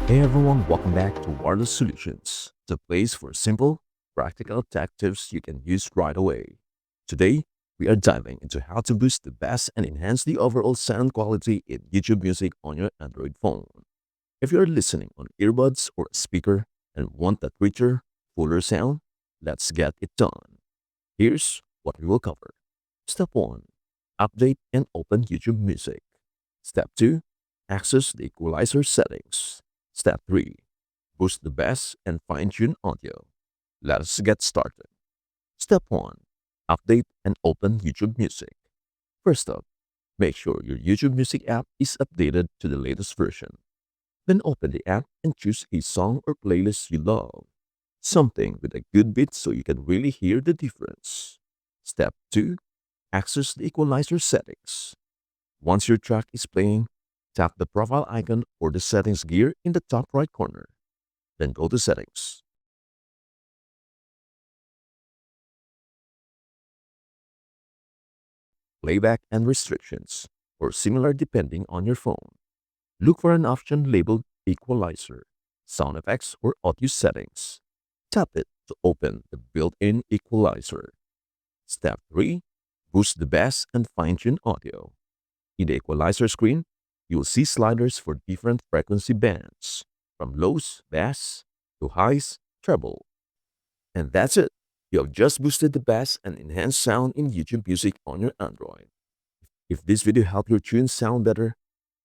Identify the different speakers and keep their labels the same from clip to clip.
Speaker 1: Hey everyone, welcome back to Wireless Solutions, the place for simple, practical tech tips you can use right away. Today, we are diving into how to boost the bass and enhance the overall sound quality in YouTube music on your Android phone. If you're listening on earbuds or a speaker and want that richer, fuller sound, let's get it done. Here's what we will cover. Step 1. Update and open YouTube Music. Step 2. Access the equalizer settings. Step 3. Boost the bass and fine-tune audio. Let's get started. Step 1. Update and open YouTube Music. First up, make sure your YouTube Music app is updated to the latest version. Then open the app and choose a song or playlist you love. Something with a good beat so you can really hear the difference. Step 2. Access the equalizer settings. Once your track is playing, tap the profile icon or the settings gear in the top right corner. Then go to Settings. Playback and Restrictions, or similar depending on your phone. Look for an option labeled Equalizer, Sound Effects, or Audio Settings. Tap it to open the built-in equalizer. Step 3. Boost the bass and fine-tune audio. In the equalizer screen, you'll see sliders for different frequency bands, from lows, bass, to highs, treble. And that's it. You have just boosted the bass and enhanced sound in YouTube Music on your Android. If this video helped your tunes sound better,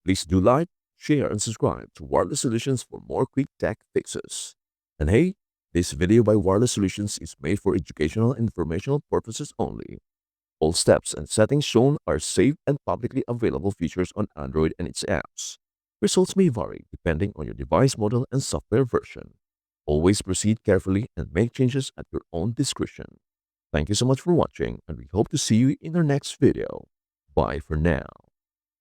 Speaker 1: please do like, share, and subscribe to Wireless Solutions for more quick tech fixes. And hey, this video by Wireless Solutions is made for educational and informational purposes only. All steps and settings shown are safe and publicly available features on Android and its apps. Results may vary depending on your device model and software version. Always proceed carefully and make changes at your own discretion. Thank you so much for watching, and we hope to see you in our next video. Bye for now.